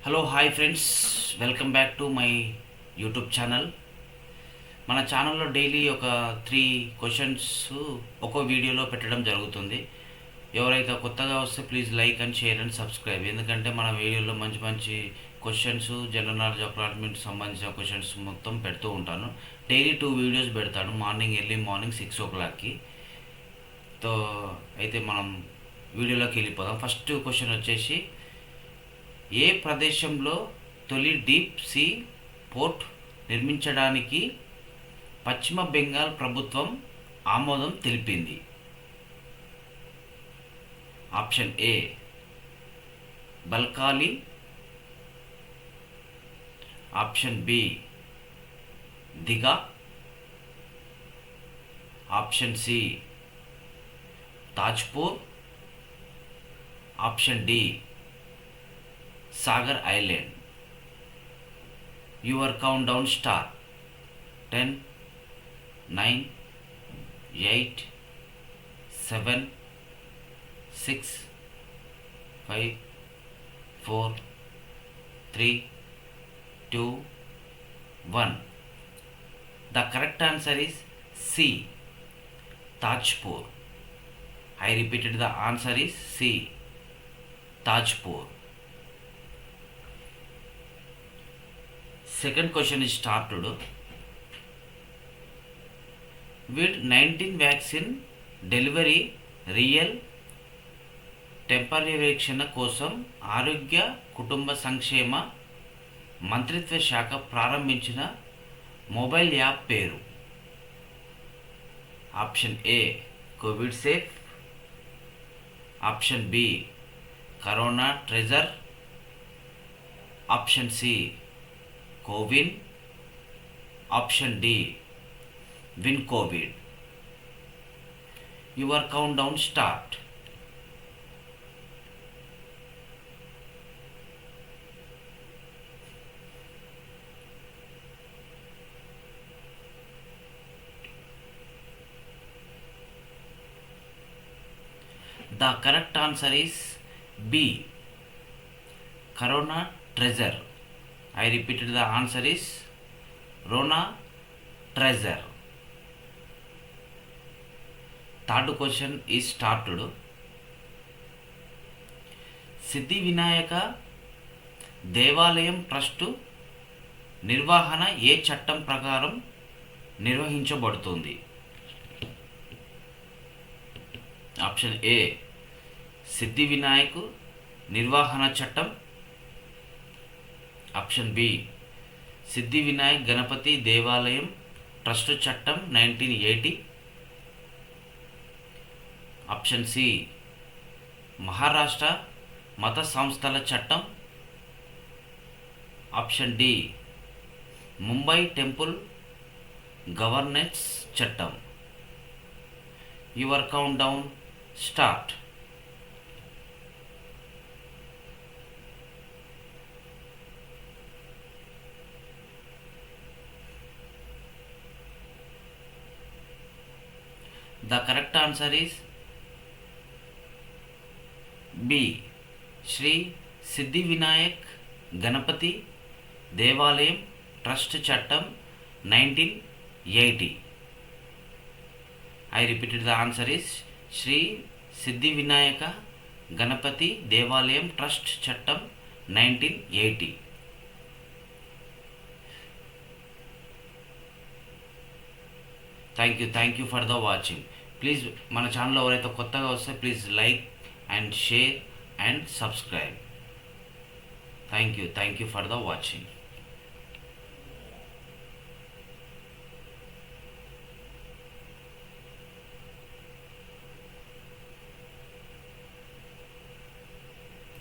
Hello hi friends, welcome back to my YouTube channel. మన ఛానల్లో daily ఒక 3 questions ఒక్కో వీడియోలో పెట్టడం జరుగుతుంది. ఎవరైతే కొత్తగా వస్తే please like and share and subscribe. ఎందుకంటే మన వీడియోలో మంచి మంచి క్వశ్చన్స్, జనరల్ నాలెడ్జ్ అపార్ట్మెంట్ సంబంధించిన క్వశ్చన్స్ మొత్తం పెడుతూ ఉంటాను. డైలీ 2 వీడియోస్ పెడతాను, ఎర్లీ మార్నింగ్ 6 o'clockకి. తో అయితే మనం వీడియోలోకి వెళ్ళిపోదాం. ఫస్ట్ క్వశ్చన్ వచ్చేసి, ఏ ప్రదేశంలో తొలి డీప్ సీ పోర్ట్ నిర్మించడానికి పశ్చిమ బెంగాల్ ప్రభుత్వం ఆమోదం తెలిపింది? Option A Balkali, option B Digha, option C Tajpur, option D Sagar island. Your countdown start. 10, 9, 8, 7, 6, 5, 4, 3, 2, 1. The correct answer is C, Tajpur. I repeated, the answer is C, Tajpur. Second question is started. COVID-19 vaccine delivery real పర్యవేక్షణ కోసం ఆరోగ్య కుటుంబ సంక్షేమ మంత్రిత్వ శాఖ ప్రారంభించిన mobile app పేరు? Option A COVID safe, option B corona treasure, option C CoWIN, option D win COVID. Your countdown start. The correct answer is B, Corona Treasure. I repeated, the answer is Rona Treasure. Third question is started. సిద్ధి వినాయక దేవాలయం trust నిర్వహణ ఏ చట్టం ప్రకారం నిర్వహించబడుతుంది? Option A సిద్ధి వినాయక్ నిర్వహణ చట్టం, option B సిద్ధి వినాయక్ గణపతి దేవాలయం trust చట్టం 1980, option C Maharashtra మత సంస్థల చట్టం, option D Mumbai temple governance చట్టం. Your countdown start. The correct answer is B, Shri Siddhi Vinayak Ganapati దేవాలయం ట్రస్ట్ చట్టం 1980. I repeated, the answer is Shri సిద్ధి వినాయక గణపతి దేవాలయం ట్రస్ట్ చట్టం 1980. Thank you for the watching. Please మన ఛానల్లో ఎవరైతే కొత్తగా వస్తే please like and share and subscribe. Thank you for the watching.